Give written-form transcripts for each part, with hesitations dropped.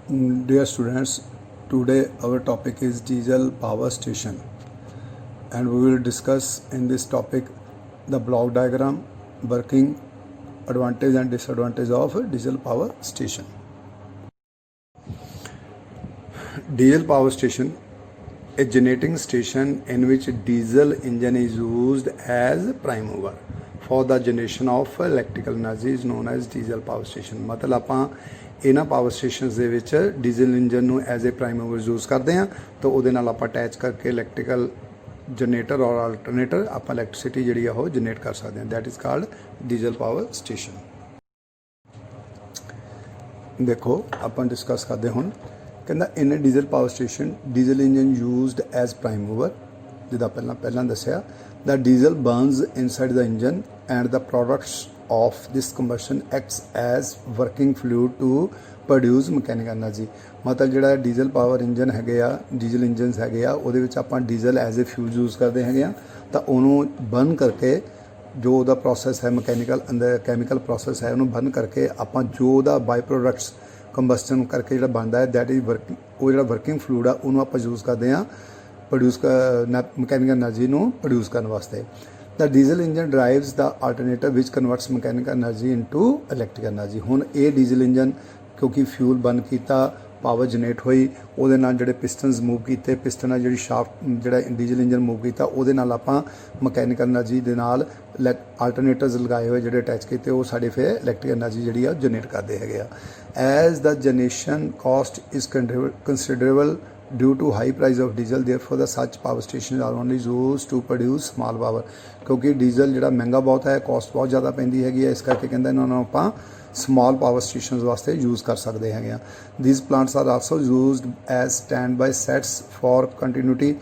Dear students, today our topic is diesel power station, and we will discuss in this topic the block diagram, working, advantage and disadvantage of diesel power station. Diesel power station, a generating station in which diesel engine is used as prime mover for the generation of electrical energy is known as diesel power station. मतलब ਆਪਾਂ ਇਹਨਾਂ power stations ਦੇ ਵਿੱਚ diesel engine ਨੂੰ as a prime mover use ਕਰਦੇ ਹਾਂ ਤਾਂ ਉਹਦੇ ਨਾਲ ਆਪਾਂ ਅਟੈਚ ਕਰਕੇ ਇਲੈਕਟ੍ਰੀਕਲ ਜਨਰੇਟਰ ਔਰ ਆਲਟਰਨੇਟਰ ਆਪਾਂ ਇਲੈਕਟ੍ਰਿਸਿਟੀ ਜਿਹੜੀ ਆ ਉਹ ਜਨਰੇਟ ਕਰ ਸਕਦੇ ਹਾਂ। That is called diesel power station. ਦੇਖੋ ਆਪਾਂ ਡਿਸਕਸ ਕਰਦੇ ਹੁਣ। ਕਹਿੰਦਾ in diesel power station diesel engine used as prime mover, ਜਿੱਦਾਂ ਪਹਿਲਾਂ ਦੱਸਿਆ, the diesel burns inside the engine and the products of this combustion acts as working fluid to produce mechanical energy। मतलब ਜਿਹੜਾ diesel power engine ਹੈਗੇ ਆ, diesel engines ਹੈਗੇ ਆ, ਉਹਦੇ ਵਿੱਚ ਆਪਾਂ diesel as a fuel use ਕਰਦੇ ਹੈਗੇ ਆ, ਤਾਂ ਉਹਨੂੰ ਬਰਨ ਕਰਕੇ ਜੋ ਉਹਦਾ ਪ੍ਰੋਸੈਸ ਹੈ ਮਕੈਨੀਕਲ ਅੰਦਰ ਕੈਮੀਕਲ ਪ੍ਰੋਸੈਸ ਹੈ ਉਹਨੂੰ ਬਰਨ ਕਰਕੇ ਆਪਾਂ ਜੋ ਉਹਦਾ ਬਾਈ ਪ੍ਰੋਡਕਟਸ ਕੰਬਸਟਨ ਕਰਕੇ ਜਿਹੜਾ ਬਣਦਾ ਹੈ ਦੈਟ ਇਜ਼ ਵਰਕਿੰਗ, ਉਹ ਜਿਹੜਾ ਵਰਕਿੰਗ ਫਲੂਇਡ ਆ ਉਹਨੂੰ ਆਪਾਂ ਯੂਜ਼ ਕਰਦੇ ਹਾਂ प्रोड्यूस मकैनिकल एनर्जी ਨੂੰ ਪ੍ਰੋਡਿਊਸ ਕਰਨ ਵਾਸਤੇ। The diesel engine drives the alternator ਵਿਚ converts mechanical energy into electrical energy. ਹੁਣ ਇਹ ਡੀਜ਼ਲ ਇੰਜਨ ਕਿਉਂਕਿ ਫਿਊਲ ਬਰਨ ਕੀਤਾ, ਪਾਵਰ ਜਨਰੇਟ ਹੋਈ, ਉਹਦੇ ਨਾਲ ਜਿਹੜੇ ਪਿਸਟਨਸ ਮੂਵ ਕੀਤੇ, ਪਿਸਟਨ ਨਾਲ ਜਿਹੜੀ ਸ਼ਾਫਟ ਜਿਹੜਾ ਡੀਜ਼ਲ ਇੰਜਨ ਮੂਵ ਕੀਤਾ ਉਹਦੇ ਨਾਲ ਆਪਾਂ ਮਕੈਨੀਕਲ ਐਨਰਜੀ ਦੇ ਨਾਲ ਆਲਟਰਨੇਟਰਸ ਲਗਾਏ ਹੋਏ ਜਿਹੜੇ ਅਟੈਚ ਕੀਤੇ ਉਹ ਸਾਡੇ ਫਿਰ ਇਲੈਕਟ੍ਰਿਕ ਐਨਰਜੀ ਜਿਹੜੀ ਆ ਜਨਰੇਟ ਕਰਦੇ ਹੈਗੇ ਆ। As the generation cost is considerable due to high price of diesel, therefore the such power stations are only used to produce small power। ਕਿਉਂਕਿ ਡੀਜ਼ਲ ਜਿਹੜਾ ਮਹਿੰਗਾ ਬਹੁਤ ਹੈ, ਕੋਸਟ ਬਹੁਤ ਜ਼ਿਆਦਾ ਪੈਂਦੀ ਹੈਗੀ ਹੈ, ਇਸ ਕਰਕੇ ਕਹਿੰਦਾ ਇਹਨਾਂ ਨੂੰ ਆਪਾਂ ਸਮਾਲ ਪਾਵਰ ਸਟੇਸ਼ਨਸ ਵਾਸਤੇ ਯੂਜ਼ ਕਰ ਸਕਦੇ ਹੈਗੇ ਆ। These plants are also used as standby sets for continuity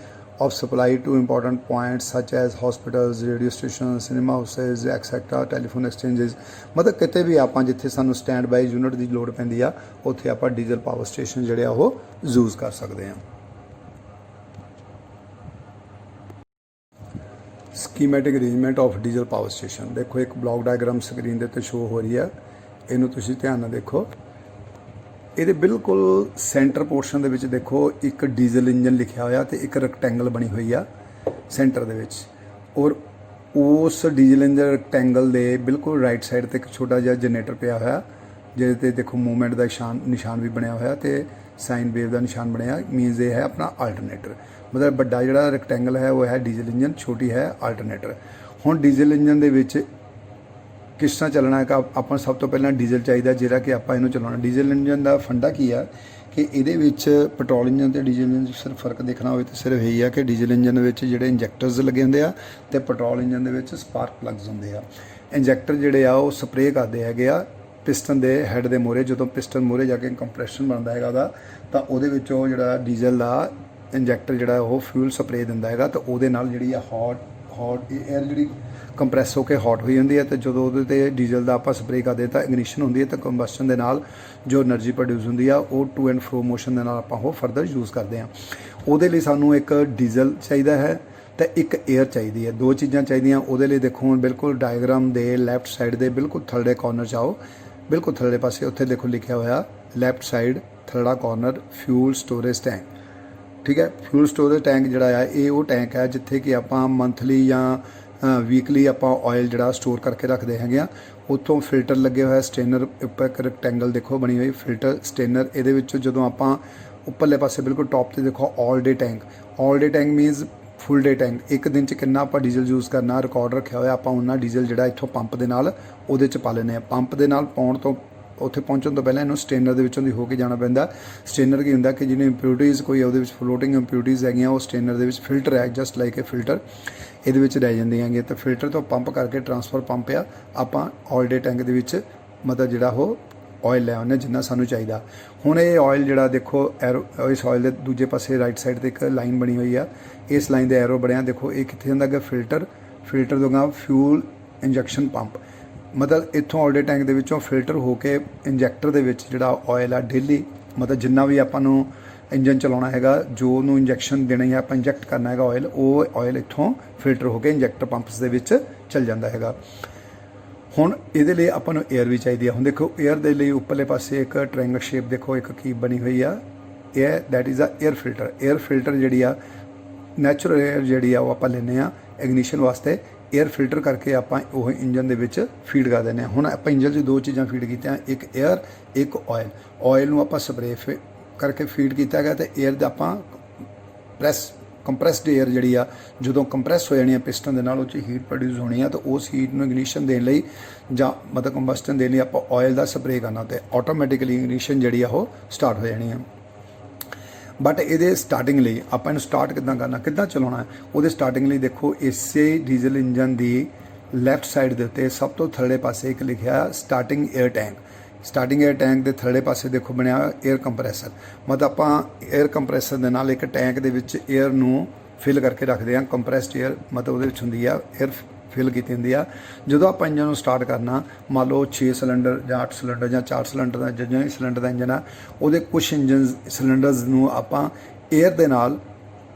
of supply to important points such as hospitals, radio stations, cinema houses, etc, telephone exchanges। मतलब किते भी ਆਪਾਂ ਜਿੱਥੇ ਸਾਨੂੰ ਸਟੈਂਡ ਬਾਈ ਯੂਨਿਟ ਦੀ ਲੋੜ ਪੈਂਦੀ ਆ ਉੱਥੇ ਆਪਾਂ ਡੀਜ਼ਲ ਪਾਵਰ ਸਟੇਸ਼ਨ ਜਿਹੜੇ ਆ ਉਹ ਯੂਜ਼ ਕਰ ਸਕਦੇ ਹਾਂ। Schematic arrangement of diesel power station. ਦੇਖੋ ਇੱਕ ਬਲੌਕ ਡਾਇਗਰਾਮ ਸਕਰੀਨ ਦੇ ਉੱਤੇ ਸ਼ੋ ਹੋ ਰਹੀ ਆ, ਇਹਨੂੰ ਤੁਸੀਂ ਧਿਆਨ ਨਾਲ ਦੇਖੋ। ਇਹਦੇ ਬਿਲਕੁਲ ਸੈਂਟਰ ਪੋਰਸ਼ਨ ਦੇ ਵਿੱਚ ਦੇਖੋ ਇੱਕ ਡੀਜ਼ਲ ਇੰਜਨ ਲਿਖਿਆ ਹੋਇਆ ਤੇ ਇੱਕ ਰੈਕਟੈਂਗਲ ਬਣੀ ਹੋਈ ਆ ਸੈਂਟਰ ਦੇ ਵਿੱਚ, ਔਰ ਉਸ ਡੀਜ਼ਲ ਇੰਜਨ ਰੈਕਟੈਂਗਲ ਦੇ ਬਿਲਕੁਲ ਰਾਈਟ ਸਾਈਡ ਤੇ ਇੱਕ ਛੋਟਾ ਜਿਹਾ ਜਨਰੇਟਰ ਪਿਆ ਹੋਇਆ ਜਿਹਦੇ ਤੇ ਦੇਖੋ ਮੂਵਮੈਂਟ ਦਾ ਨਿਸ਼ਾਨ ਵੀ ਬਣਿਆ ਹੋਇਆ ਤੇ ਸਾਈਨ ਵੇਵ ਦਾ ਨਿਸ਼ਾਨ ਬਣਿਆ, ਮੀਨਸ ਇਹ ਹੈ ਆਪਣਾ ਆਲਟਰਨੇਟਰ। ਮਤਲਬ ਵੱਡਾ ਜਿਹੜਾ ਰੈਕਟੈਂਗਲ ਹੈ ਉਹ ਹੈ ਡੀਜ਼ਲ ਇੰਜਨ, ਛੋਟੀ ਹੈ ਆਲਟਰਨੇਟਰ। ਹੁਣ ਡੀਜ਼ਲ ਇੰਜਨ ਦੇ ਵਿੱਚ ਕਿਸ ਤਰ੍ਹਾਂ ਚੱਲਣਾ ਹੈ? ਆਪਾਂ ਸਭ ਤੋਂ ਪਹਿਲਾਂ ਡੀਜ਼ਲ ਚਾਹੀਦਾ ਜਿਹੜਾ ਕਿ ਆਪਾਂ ਇਹਨੂੰ ਚਲਾਉਣਾ। ਡੀਜ਼ਲ ਇੰਜਨ ਦਾ ਫੰਡਾ ਕੀ ਆ ਕਿ ਇਹਦੇ ਵਿੱਚ ਪੈਟਰੋਲ ਇੰਜਨ ਤੇ ਡੀਜ਼ਲ ਇੰਜਨ 'ਚ ਸਿਰਫ ਫਰਕ ਦੇਖਣਾ ਹੋਵੇ ਤਾਂ ਸਿਰਫ ਇਹੀ ਆ ਕਿ ਡੀਜ਼ਲ ਇੰਜਨ ਦੇ ਵਿੱਚ ਜਿਹੜੇ ਇੰਜੈਕਟਰਸ ਲੱਗੇ ਹੁੰਦੇ ਆ ਤੇ ਪੈਟਰੋਲ ਇੰਜਨ ਦੇ ਵਿੱਚ ਸਪਾਰਕ ਪਲੱਗਸ ਹੁੰਦੇ ਆ। ਇੰਜੈਕਟਰ ਜਿਹੜੇ ਆ ਉਹ ਸਪਰੇਅ ਕਰਦੇ ਹੈਗੇ ਆ ਪਿਸਟਨ ਦੇ ਹੈੱਡ ਦੇ ਮੂਹਰੇ। ਜਦੋਂ ਪਿਸਟਨ ਮੂਹਰੇ ਜਾ ਕੇ ਕੰਪਰੈਸ਼ਨ ਬਣਦਾ ਹੈਗਾ ਉਹਦਾ, ਤਾਂ ਉਹਦੇ ਵਿੱਚ ਉਹ ਜਿਹੜਾ ਡੀਜ਼ਲ ਦਾ ਇੰਜੈਕਟਰ ਜਿਹੜਾ ਉਹ ਫਿਊਲ ਸਪਰੇਅ ਦਿੰਦਾ ਹੈਗਾ, ਤਾਂ ਉਹਦੇ ਨਾਲ ਜਿਹੜੀ ਆ ਹੌਟ ਏਅਰ ਜਿਹੜੀ ਕੰਪਰੈਸ ਹੋ ਕੇ ਹੌਟ ਹੋਈ ਹੁੰਦੀ ਹੈ, ਤੇ ਜਦੋਂ ਉਹਦੇ ਤੇ ਡੀਜ਼ਲ ਦਾ ਆਪਾਂ ਸਪਰੇਅ ਕਰਦੇ ਤਾਂ ਇਗਨੀਸ਼ਨ ਹੁੰਦੀ ਹੈ, ਤਾਂ ਕੰਬਸਸ਼ਨ ਦੇ ਨਾਲ ਜੋ એનર્ਜੀ ਪ੍ਰੋਡਿਊਸ ਹੁੰਦੀ ਆ ਉਹ ਟੂ ਐਂਡ ਫਰੋ ਮੋਸ਼ਨ ਦੇ ਨਾਲ ਆਪਾਂ ਉਹ ਫਰਦਰ ਯੂਜ਼ ਕਰਦੇ ਹਾਂ। ਉਹਦੇ ਲਈ ਸਾਨੂੰ ਇੱਕ ਡੀਜ਼ਲ ਚਾਹੀਦਾ ਹੈ ਤੇ ਇੱਕ ਏਅਰ ਚਾਹੀਦੀ ਹੈ, ਦੋ ਚੀਜ਼ਾਂ ਚਾਹੀਦੀਆਂ ਉਹਦੇ ਲਈ। ਦੇਖੋ ਹੁਣ ਬਿਲਕੁਲ ਡਾਇਗਰਾਮ ਦੇ ਲੈਫਟ ਸਾਈਡ ਦੇ ਬਿਲਕੁਲ ਥੱਲੜੇ ਕਾਰਨਰ 'ਚ ਆਓ, ਬਿਲਕੁਲ ਥੱਲੜੇ ਪਾਸੇ ਉੱਥੇ ਦੇਖੋ ਲਿਖਿਆ ਹੋਇਆ ਲੈਫਟ ਸਾਈਡ ਥੱਲੜਾ ਕਾਰਨਰ ਫਿਊਲ ਸਟੋਰੇਜ ਟੈਂਕ। ਠੀਕ ਹੈ, ਫਿਊਲ ਸਟੋਰੇਜ ਟੈਂਕ ਜਿਹੜਾ ਆ ਇਹ ਉਹ ਟੈਂਕ ਹੈ ਜਿੱਥੇ ਕਿ ਆਪਾਂ ਮੰਥਲੀ ਜਾਂ ਵੀਕਲੀ ਆਪਾਂ ਆਇਲ ਜਿਹੜਾ ਸਟੋਰ ਕਰਕੇ ਰੱਖਦੇ ਹੈਗੇ ਆ। ਉੱਥੋਂ ਫਿਲਟਰ ਲੱਗੇ ਹੋਇਆ, ਸਟੇਨਰ ਉੱਪਰ ਇੱਕ ਰੈਕਟੈਂਗਲ ਦੇਖੋ ਬਣੀ ਹੋਈ ਫਿਲਟਰ ਸਟੇਨਰ। ਇਹਦੇ ਵਿੱਚੋਂ ਜਦੋਂ ਆਪਾਂ ਉੱਪਰਲੇ ਪਾਸੇ ਬਿਲਕੁਲ ਟੌਪ 'ਤੇ ਦੇਖੋ ਆਲ ਡੇ ਟੈਂਕ। ਆਲ ਡੇ ਟੈਂਕ ਮੀਨਸ ਫੁੱਲ ਡੇ ਟੈਂਕ। ਇੱਕ ਦਿਨ 'ਚ ਕਿੰਨਾ ਆਪਾਂ ਡੀਜ਼ਲ ਯੂਜ਼ ਕਰਨਾ ਰਿਕਾਰਡ ਰੱਖਿਆ ਹੋਇਆ, ਆਪਾਂ ਉਹਨਾਂ ਡੀਜ਼ਲ ਜਿਹੜਾ ਇੱਥੋਂ ਪੰਪ ਦੇ ਨਾਲ ਉਹਦੇ 'ਚ ਪਾ ਲੈਂਦੇ ਹਾਂ। ਪੰਪ ਦੇ ਨਾਲ ਪਾਉਣ ਤੋਂ ਉੱਥੇ ਪਹੁੰਚਣ ਤੋਂ ਪਹਿਲਾਂ ਇਹਨੂੰ ਸਟੇਨਰ ਦੇ ਵਿੱਚੋਂ ਦੀ ਹੋ ਕੇ ਜਾਣਾ ਪੈਂਦਾ। ਸਟੇਨਰ ਕੀ ਹੁੰਦਾ ਕਿ ਜਿਹਨੇ ਇੰਪਿਊਰਿਟੀਜ਼ ਕੋਈ ਉਹਦੇ ਵਿੱਚ ਫਲੋਟਿੰਗ ਇੰਪਿਊਰਿਟੀਜ਼ ਹੈਗੀਆਂ ਉਹ ਸਟੇਨਰ ਦੇ ਵਿੱਚ ਫਿਲਟਰ ਹੈ, ਜਸਟ ਲਾਈਕ ਏ ਫਿਲਟਰ ਇਹਦੇ ਵਿੱਚ ਰਹਿ ਜਾਂਦੀਆਂ ਹੈਗੀਆਂ। ਤਾਂ ਫਿਲਟਰ ਤੋਂ ਪੰਪ ਕਰਕੇ ਟਰਾਂਸਫਰ ਪੰਪ ਆ ਆਪਾਂ ਆਲ ਡੇ ਟੈਂਕ ਦੇ ਵਿੱਚ ਮਤਲਬ ਜਿਹੜਾ ਉਹ ਆਇਲ ਲੈ ਆਉਂਦੇ ਜਿੰਨਾ ਸਾਨੂੰ ਚਾਹੀਦਾ। ਹੁਣ ਇਹ ਆਇਲ ਜਿਹੜਾ ਦੇਖੋ ਐਰੋ, ਇਸ ਆਇਲ ਦੇ ਦੂਜੇ ਪਾਸੇ ਰਾਈਟ ਸਾਈਡ 'ਤੇ ਇੱਕ ਲਾਈਨ ਬਣੀ ਹੋਈ ਆ, ਇਸ ਲਾਈਨ ਦੇ ਐਰੋ ਬਣਿਆ ਦੇਖੋ। ਇਹ ਕਿੱਥੇ ਹੁੰਦਾ ਕਿ ਫਿਲਟਰ ਤੋਂ ਗਾ ਫਿਊਲ ਇੰਜੈਕਸ਼ਨ ਪੰਪ। ਮਤਲਬ ਇੱਥੋਂ ਆਲ ਡੇ ਟੈਂਕ ਦੇ ਵਿੱਚੋਂ ਫਿਲਟਰ ਹੋ ਕੇ ਇੰਜੈਕਟਰ ਦੇ ਵਿੱਚ ਜਿਹੜਾ ਆਇਲ ਆ ਡੇਲੀ ਮਤਲਬ ਜਿੰਨਾ ਵੀ ਆਪਾਂ ਨੂੰ ਇੰਜਨ ਚਲਾਉਣਾ ਹੈਗਾ, ਜੋ ਉਹਨੂੰ ਇੰਜੈਕਸ਼ਨ ਦੇਣਾ ਹੈ ਆਪਾਂ ਇੰਜੈਕਟ ਕਰਨਾ ਹੈਗਾ ਆਇਲ, ਉਹ ਆਇਲ ਇੱਥੋਂ ਫਿਲਟਰ ਹੋ ਕੇ ਇੰਜੈਕਟਰ ਪੰਪਸ ਦੇ ਵਿੱਚ ਚੱਲ ਜਾਂਦਾ ਹੈਗਾ। ਹੁਣ ਇਹਦੇ ਲਈ ਆਪਾਂ ਨੂੰ 에ਅਰ ਵੀ ਚਾਹੀਦੀ ਆ। ਹੁਣ ਦੇਖੋ 에ਅਰ ਦੇ ਲਈ ਉੱਪਰਲੇ ਪਾਸੇ ਇੱਕ ਟ੍ਰਾਇੰਗਲ ਸ਼ੇਪ ਦੇਖੋ ਇੱਕ ਕੀ ਬਣੀ ਹੋਈ ਆ, ਇਹ ਦੈਟ ਇਜ਼ ਆ 에ਅਰ ਫਿਲਟਰ। 에ਅਰ ਫਿਲਟਰ ਜਿਹੜੀ ਆ ਨੈਚੁਰਲ 에ਅਰ ਜਿਹੜੀ ਆ ਉਹ ਆਪਾਂ ਲੈਂਦੇ ਆ ਇਗਨੀਸ਼ਨ ਵਾਸਤੇ, 에ਅਰ ਫਿਲਟਰ ਕਰਕੇ ਆਪਾਂ ਉਹ ਇੰਜਨ ਦੇ ਵਿੱਚ ਫੀਡ ਕਰ ਦਿੰਦੇ ਹਾਂ। ਹੁਣ ਆਪਾਂ ਇੰਜਨ 'ਚ ਦੋ ਚੀਜ਼ਾਂ ਫੀਡ ਕੀਤੀਆਂ, ਇੱਕ 에ਅਰ ਇੱਕ ਆਇਲ। ਆਇਲ ਨੂੰ ਆਪਾਂ ਸਪਰੇ ਕਰਕੇ ਫੀਡ ਕੀਤਾ ਗਿਆ ਤੇ 에ਅਰ ਦਾ ਆਪਾਂ ਕੰਪਰੈਸਡ 에ਅਰ ਜਿਹੜੀ ਆ ਜਦੋਂ ਕੰਪਰੈਸ ਹੋ ਜਾਣੀ ਆ ਪਿਸਟਨ ਦੇ ਨਾਲ ਉਹ 'ਚ ਹੀਟ ਪ੍ਰੋਡਿਊਸ ਹੋਣੀ ਆ, ਤਾਂ ਉਸ ਹੀਟ ਨੂੰ ਇਗਨੀਸ਼ਨ ਦੇਣ ਲਈ ਜਾਂ ਮਤਲਬ ਕੰਬਸਟਨ ਦੇਣ ਲਈ ਆਪਾਂ ਆਇਲ ਦਾ ਸਪਰੇ ਕਰਨਾ ਤੇ ਆਟੋਮੈਟਿਕਲੀ ਇਗਨੀਸ਼ਨ ਜਿਹੜੀ ਆ ਉਹ ਸਟਾਰਟ ਹੋ ਜਾਣੀ ਆ। ਬਟ ਇਹਦੇ ਸਟਾਰਟਿੰਗ ਲਈ ਆਪਾਂ ਇਹਨੂੰ ਸਟਾਰਟ ਕਿੱਦਾਂ ਕਰਨਾ, ਕਿੱਦਾਂ ਚਲਾਉਣਾ ਹੈ, ਉਹਦੇ ਸਟਾਰਟਿੰਗ ਲਈ ਦੇਖੋ ਇਸੇ ਡੀਜ਼ਲ ਇੰਜਨ ਦੀ ਲੈਫਟ ਸਾਈਡ ਦੇ ਉੱਤੇ ਸਭ ਤੋਂ ਥੱਲੇ ਪਾਸੇ ਇੱਕ ਲਿਖਿਆ starting air tank. Starting air tank ਦੇ ਥੱਲੇ ਪਾਸੇ ਦੇਖੋ ਬਣਿਆ 에ਅਰ ਕੰਪਰੈਸਰ। ਮਤਲਬ ਆਪਾਂ 에ਅਰ ਕੰਪਰੈਸਰ ਦੇ ਨਾਲ ਇੱਕ ਟੈਂਕ ਦੇ ਵਿੱਚ 에ਅਰ ਨੂੰ ਫਿਲ ਕਰਕੇ ਰੱਖਦੇ ਹਾਂ। ਕੰਪਰੈਸਡ 에ਅਰ ਮਤਲਬ ਉਹਦੇ ਵਿੱਚ ਹੁੰਦੀ ਆ 에ਅਰ ਫਿਲ ਕੀਤੀ ਹੁੰਦੀ ਆ। ਜਦੋਂ ਆਪਾਂ ਇੰਜਨ ਨੂੰ ਸਟਾਰਟ ਕਰਨਾ, ਮੰਨ ਲਓ 6 ਸਿਲੰਡਰ ਜਾਂ 8 ਸਿਲੰਡਰ ਜਾਂ 4 ਸਿਲੰਡਰ ਦਾ ਜਿੰਨਾ ਵੀ ਸਿਲੰਡਰ ਦਾ ਇੰਜਨ ਆ, ਉਹਦੇ ਕੁਝ ਇੰਜਨ ਸਿਲੰਡਰਸ ਨੂੰ ਆਪਾਂ 에ਅਰ ਦੇ ਨਾਲ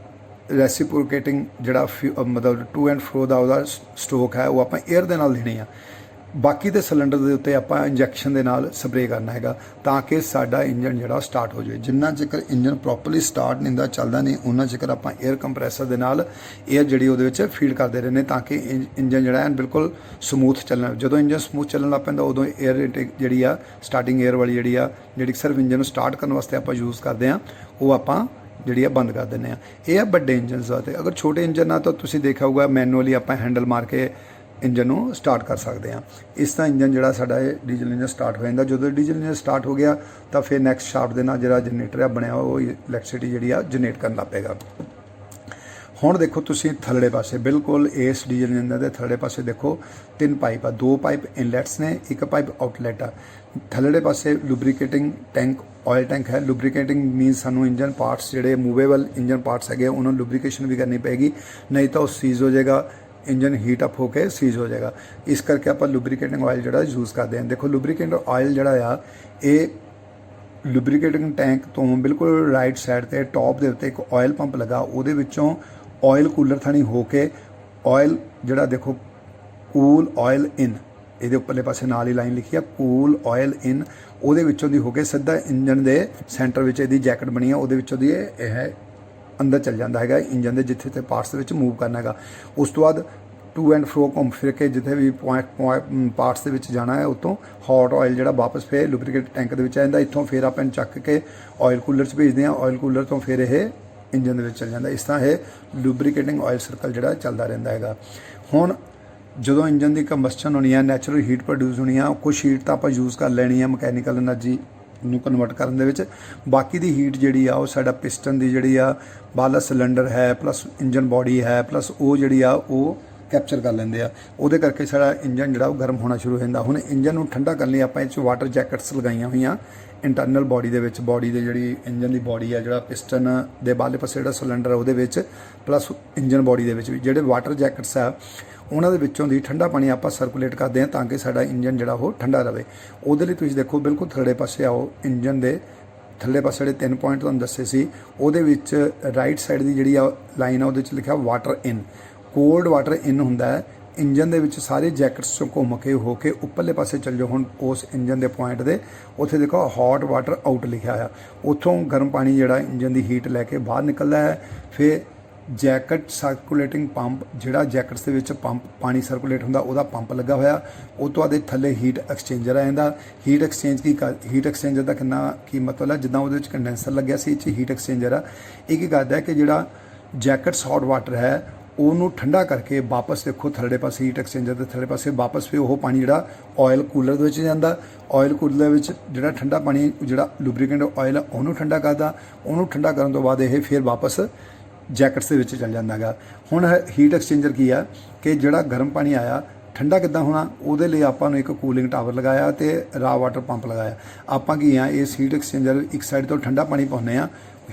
ਰੈਸੀਪ੍ਰੋਕੇਟਿੰਗ ਜਿਹੜਾ ਮਤਲਬ ਟੂ ਐਂਡ ਫਰੋ ਦਾ ਉਹਦਾ ਸਟ੍ਰੋਕ ਹੈ ਉਹ ਆਪਾਂ 에ਅਰ ਦੇ ਨਾਲ ਦੇਣੀ ਆ। ਬਾਕੀ ਦੇ ਸਿਲੰਡਰ ਦੇ ਉੱਤੇ ਆਪਾਂ ਇੰਜੈਕਸ਼ਨ ਦੇ ਨਾਲ ਸਪਰੇ ਕਰਨਾ ਹੈਗਾ ਤਾਂ ਕਿ ਸਾਡਾ ਇੰਜਨ ਜਿਹੜਾ ਸਟਾਰਟ ਹੋ ਜਾਵੇ। ਜਿੰਨਾ ਚਿਰ ਇੰਜਨ ਪ੍ਰੋਪਰਲੀ ਸਟਾਰਟ ਨਹੀਂ ਹੁੰਦਾ, ਚੱਲਦਾ ਨਹੀਂ, ਉਹਨਾਂ ਚਿਰ ਆਪਾਂ 에ਅਰ ਕੰਪਰੈਸਰ ਦੇ ਨਾਲ 에ਅਰ ਜਿਹੜੀ ਉਹਦੇ ਵਿੱਚ ਫੀਡ ਕਰਦੇ ਰਹਿੰਦੇ ਤਾਂ ਕਿ ਇੰਜਨ ਜਿਹੜਾ ਹੈ ਬਿਲਕੁਲ ਸਮੂਥ ਚੱਲਣਾ। ਜਦੋਂ ਇੰਜਨ ਸਮੂਥ ਚੱਲਣ ਲੱਗ ਪੈਂਦਾ ਉਦੋਂ 에ਅਰ ਇਨਟੇਕ ਜਿਹੜੀ ਆ ਸਟਾਰਟਿੰਗ 에ਅਰ ਵਾਲੀ ਜਿਹੜੀ ਸਿਰਫ ਇੰਜਨ ਨੂੰ ਸਟਾਰਟ ਕਰਨ ਵਾਸਤੇ ਆਪਾਂ ਯੂਜ਼ ਕਰਦੇ ਹਾਂ ਉਹ ਆਪਾਂ ਜਿਹੜੀ ਆ ਬੰਦ ਕਰ ਦਿੰਦੇ ਹਾਂ। ਇਹ ਆ ਵੱਡੇ ਇੰਜਨਸ ਵਾਸਤੇ। ਅਗਰ ਛੋਟੇ ਇੰਜਨ ਆ ਤਾਂ ਤੁਸੀਂ ਦੇਖਿਆ ਹੋਊਗਾ ਮੈਨੂਅਲੀ ਆਪਾਂ ਹੈਂਡਲ ਮਾਰ ਕੇ ਇੰਜਨ ਨੂੰ ਸਟਾਰਟ ਕਰ ਸਕਦੇ ਹਾਂ। ਇਸ ਤਰ੍ਹਾਂ ਇੰਜਨ ਜਿਹੜਾ ਸਾਡਾ ਇਹ ਡੀਜ਼ਲ ਇੰਜਨ ਸਟਾਰਟ ਹੋ ਜਾਂਦਾ। ਜਦੋਂ ਡੀਜ਼ਲ ਇੰਜਨ ਸਟਾਰਟ ਹੋ ਗਿਆ ਤਾਂ ਫਿਰ ਨੈਕਸਟ ਸ਼ਾਫਟ ਦੇ ਨਾਲ ਜਿਹੜਾ ਜਨਰੇਟਰ ਆ ਬਣਿਆ ਉਹ ਇਲੈਕਟ੍ਰਿਸਿਟੀ ਜਿਹੜੀ ਆ ਜਨਰੇਟ ਕਰਨ ਲੱਗ ਪਏਗਾ। ਹੁਣ ਦੇਖੋ ਤੁਸੀਂ ਥੱਲੜੇ ਪਾਸੇ ਬਿਲਕੁਲ ਇਸ ਡੀਜ਼ਲ ਇੰਜਨ ਦੇ ਥੱਲੜੇ ਪਾਸੇ ਦੇਖੋ 3 ਪਾਈਪ ਆ, 2 ਪਾਈਪ ਇਨਲੈਟਸ ਨੇ, 1 ਪਾਈਪ ਆਊਟਲੈਟ ਆ। ਥੱਲੜੇ ਪਾਸੇ ਲੁਬਰੀਕੇਟਿੰਗ ਟੈਂਕ ਆਇਲ ਟੈਂਕ ਹੈ। ਲੁਬਰੀਕੇਟਿੰਗ ਮੀਨਸ ਸਾਨੂੰ ਇੰਜਨ ਪਾਰਟਸ ਜਿਹੜੇ ਮੂਵੇਬਲ ਇੰਜਨ ਪਾਰਟਸ ਹੈਗੇ ਉਹਨਾਂ ਨੂੰ ਲੁਬਰੀਕੇਸ਼ਨ ਵੀ ਕਰਨੀ ਪਏਗੀ, ਨਹੀਂ ਤਾਂ ਉਹ ਸੀਜ਼ ਹੋ ਜਾਏਗਾ, ਇੰਜਨ ਹੀਟ ਅਪ ਹੋ ਕੇ ਸੀਜ਼ ਹੋ ਜਾਏਗਾ। ਇਸ ਕਰਕੇ ਆਪਾਂ ਲੁਬਰੀਕੇਟਿੰਗ ਆਇਲ ਜਿਹੜਾ ਯੂਜ਼ ਕਰਦੇ ਹਾਂ। ਦੇਖੋ ਲੁਬਰੀਕੇਟਿੰਗ ਆਇਲ ਜਿਹੜਾ ਆ ਇਹ ਲੁਬਰੀਕੇਟਿੰਗ ਟੈਂਕ ਤੋਂ ਬਿਲਕੁਲ ਰਾਈਟ ਸਾਈਡ ਤੇ ਟੌਪ ਦੇ ਉੱਤੇ ਇੱਕ ਆਇਲ ਪੰਪ ਲੱਗਾ, ਉਹਦੇ ਵਿੱਚੋਂ ਆਇਲ ਕੂਲਰ ਥਾਣੀ ਹੋ ਕੇ ਆਇਲ ਜਿਹੜਾ ਦੇਖੋ ਕੂਲ ਆਇਲ ਇਨ, ਇਹਦੇ ਉੱਪਰਲੇ ਪਾਸੇ ਨਾਲ ਹੀ ਲਾਈਨ ਲਿਖੀ ਆ ਕੂਲ ਆਇਲ ਇਨ, ਉਹਦੇ ਵਿੱਚੋਂ ਦੀ ਹੋ ਕੇ ਸਿੱਧਾ ਇੰਜਨ ਦੇ ਸੈਂਟਰ ਵਿੱਚ ਇਹਦੀ ਜੈਕਟ ਬਣੀ ਆ, ਉਹਦੇ ਵਿੱਚੋਂ ਦੀ ਇਹ ਅੰਦਰ ਚੱਲ ਜਾਂਦਾ ਹੈਗਾ ਇੰਜਨ ਦੇ ਜਿੱਥੇ ਤੇ ਪਾਰਟਸ ਦੇ ਵਿੱਚ ਮੂਵ ਕਰਨਾ ਹੈਗਾ। ਉਸ ਤੋਂ ਬਾਅਦ ਟੂ ਐਂਡ ਫਰੋ ਘੁੰਮ ਫਿਰ ਕੇ ਜਿੱਥੇ ਵੀ ਪਾਰਟਸ ਦੇ ਵਿੱਚ ਜਾਣਾ ਹੈ ਉੱਥੋਂ ਹੌਟ ਆਇਲ ਜਿਹੜਾ ਵਾਪਸ ਫਿਰ ਲੁਬਰੀਕੇਟ ਟੈਂਕ ਦੇ ਵਿੱਚ ਆ ਜਾਂਦਾ। ਇੱਥੋਂ ਫਿਰ ਆਪਾਂ ਚੱਕ ਕੇ ਆਇਲ ਕੂਲਰ 'ਚ ਭੇਜਦੇ ਹਾਂ, ਆਇਲ ਕੂਲਰ ਤੋਂ ਫਿਰ ਇਹ ਇੰਜਨ ਦੇ ਵਿੱਚ ਚੱਲ ਜਾਂਦਾ। ਇਸ ਤਰ੍ਹਾਂ ਇਹ ਲੁਬਰੀਕੇਟਿੰਗ ਆਇਲ ਸਰਕਲ ਜਿਹੜਾ ਚੱਲਦਾ ਰਹਿੰਦਾ ਹੈਗਾ। ਹੁਣ ਜਦੋਂ ਇੰਜਨ ਦੀ ਕੰਬਸਸ਼ਨ ਹੋਣੀ ਹੈ, ਨੈਚੁਰਲ ਹੀਟ ਪ੍ਰੋਡਿਊਸ ਹੋਣੀ ਆ, ਕੁਛ ਹੀਟ ਤਾਂ ਆਪਾਂ ਯੂਜ਼ ਕਰ ਲੈਣੀ ਆ ਮਕੈਨੀਕਲ એનર્ਜੀ ਨੂੰ ਕਨਵਰਟ ਕਰਨ ਦੇ ਵਿੱਚ, ਬਾਕੀ ਦੀ ਹੀਟ ਜਿਹੜੀ ਆ ਉਹ ਸਾਡਾ ਪਿਸਟਨ ਦੀ ਜਿਹੜੀ ਆ ਬਾਹਰਲਾ ਸਿਲੰਡਰ ਹੈ ਪਲੱਸ ਇੰਜਨ ਬੋਡੀ ਹੈ ਪਲੱਸ ਉਹ ਜਿਹੜੀ ਆ ਉਹ ਕੈਪਚਰ ਕਰ ਲੈਂਦੇ ਆ। ਉਹਦੇ ਕਰਕੇ ਸਾਡਾ ਇੰਜਨ ਜਿਹੜਾ ਉਹ ਗਰਮ ਹੋਣਾ ਸ਼ੁਰੂ ਹੋ ਜਾਂਦਾ। ਹੁਣ ਇੰਜਨ ਨੂੰ ਠੰਡਾ ਕਰਨ ਲਈ ਆਪਾਂ ਇਹ 'ਚ ਵਾਟਰ ਜੈਕਟਸ ਲਗਾਈਆਂ ਹੋਈਆਂ ਇੰਟਰਨਲ ਬੋਡੀ ਦੇ ਵਿੱਚ, ਬੋਡੀ ਦੇ ਜਿਹੜੀ ਇੰਜਨ ਦੀ ਬੋਡੀ ਆ ਜਿਹੜਾ ਪਿਸਟਨ ਦੇ ਬਾਹਰਲੇ ਪਾਸੇ ਜਿਹੜਾ ਸਿਲੰਡਰ ਆ ਉਹਦੇ ਵਿੱਚ ਪਲੱਸ ਇੰਜਨ ਬੋਡੀ ਦੇ ਵਿੱਚ ਵੀ ਜਿਹੜੇ ਵਾਟਰ ਜੈਕਟਸ ਆ ਉਹਨਾਂ ਦੇ ਵਿੱਚੋਂ ਦੀ ਠੰਡਾ ਪਾਣੀ ਆਪਾਂ ਸਰਕੂਲੇਟ ਕਰਦੇ ਹਾਂ ਤਾਂ ਕਿ ਸਾਡਾ ਇੰਜਨ ਜਿਹੜਾ ਉਹ ਠੰਡਾ ਰਹੇ। ਉਹਦੇ ਲਈ ਤੁਸੀਂ ਦੇਖੋ ਬਿਲਕੁਲ ਥੱਲੇ ਪਾਸੇ ਆਓ, ਇੰਜਨ ਦੇ ਥੱਲੇ ਪਾਸੇ ਜਿਹੜੇ 3 ਪੁਆਇੰਟ ਤੁਹਾਨੂੰ ਦੱਸੇ ਸੀ ਉਹਦੇ ਵਿੱਚ ਰਾਈਟ ਸਾਈਡ ਦੀ ਜਿਹੜੀ ਆ ਲਾਈਨ ਆ ਉਹਦੇ 'ਚ ਲਿਖਿਆ water in, cold water in ਹੁੰਦਾ ਹੈ। ਇੰਜਨ ਦੇ ਵਿੱਚ ਸਾਰੇ ਜੈਕਟਸ 'ਚੋਂ ਘੁੰਮ ਕੇ ਹੋ ਕੇ ਉੱਪਰਲੇ ਪਾਸੇ ਚੱਲ ਜਾਓ। ਹੁਣ ਉਸ ਇੰਜਨ ਦੇ ਪੁਆਇੰਟ ਦੇ ਉੱਥੇ ਦੇਖੋ ਹੌਟ ਵਾਟਰ ਆਊਟ ਲਿਖਿਆ ਹੋਇਆ, ਉੱਥੋਂ ਗਰਮ ਪਾਣੀ ਜਿਹੜਾ ਇੰਜਨ ਦੀ ਹੀਟ ਲੈ ਕੇ ਬਾਹਰ ਨਿਕਲਦਾ ਹੈ। ਫਿਰ ਜੈਕਟ ਸਰਕੂਲੇਟਿੰਗ ਪੰਪ ਜਿਹੜਾ ਜੈਕਟਸ ਦੇ ਵਿੱਚ ਪੰਪ ਪਾਣੀ ਸਰਕੂਲੇਟ ਹੁੰਦਾ ਉਹਦਾ ਪੰਪ ਲੱਗਾ ਹੋਇਆ। ਉਹ ਤੋਂ ਬਾਅਦ ਥੱਲੇ ਹੀਟ ਐਕਸਚੇਂਜਰ ਆ ਜਾਂਦਾ। ਹੀਟ ਐਕਸਚੇਂਜਰ ਦਾ ਕੀ ਮਤਲਬ ਹੈ, ਜਿੱਦਾਂ ਉਹਦੇ ਵਿੱਚ ਕੰਡੈਂਸਰ ਲੱਗਿਆ ਸੀ ਇਹ 'ਚ ਹੀਟ ਐਕਸਚੇਂਜਰ ਆ। ਇਹ ਕੀ ਕਰਦਾ ਕਿ ਜਿਹੜਾ ਜੈਕਟਸ ਹੌਟ ਵਾਟਰ ਹੈ ਉਹਨੂੰ ਠੰਡਾ ਕਰਕੇ ਵਾਪਸ ਦੇਖੋ ਥੱਲੇ ਪਾਸੇ ਹੀਟ ਐਕਸਚੇਂਜਰ ਦੇ ਥੱਲੇ ਪਾਸੇ ਵਾਪਸ ਫਿਰ ਉਹ ਪਾਣੀ ਜਿਹੜਾ ਆਇਲ ਕੂਲਰ ਦੇ ਵਿੱਚ ਜਾਂਦਾ। ਆਇਲ ਕੂਲਰ ਵਿੱਚ ਜਿਹੜਾ ਠੰਡਾ ਪਾਣੀ ਜਿਹੜਾ ਲੁਬਰੀਕੈਂਟ ਆਇਲ ਆ ਉਹਨੂੰ ਠੰਡਾ ਕਰਦਾ। ਉਹਨੂੰ ਠੰਡਾ ਕਰਨ ਤੋਂ ਬਾਅਦ ਇਹ ਫਿਰ ਵਾਪਸ ਜੈਕਟਸ ਦੇ ਵਿੱਚ ਚੱਲ ਜਾਂਦਾ ਹੈਗਾ। ਹੁਣ ਹੀਟ ਐਕਸਚੇਂਜਰ ਕੀ ਆ ਕਿ ਜਿਹੜਾ ਗਰਮ ਪਾਣੀ ਆਇਆ ਠੰਡਾ ਕਿੱਦਾਂ ਹੋਣਾ, ਉਹਦੇ ਲਈ ਆਪਾਂ ਨੂੰ ਇੱਕ ਕੂਲਿੰਗ ਟਾਵਰ ਲਗਾਇਆ ਤੇ ਰਾ ਵਾਟਰ ਪੰਪ ਲਗਾਇਆ। ਆਪਾਂ ਕੀ ਆ ਇਸ ਹੀਟ ਐਕਸਚੇਂਜਰ ਇੱਕ ਸਾਈਡ ਤੋਂ ਠੰਡਾ ਪਾਣੀ ਪਾਉਂਦੇ ਆ,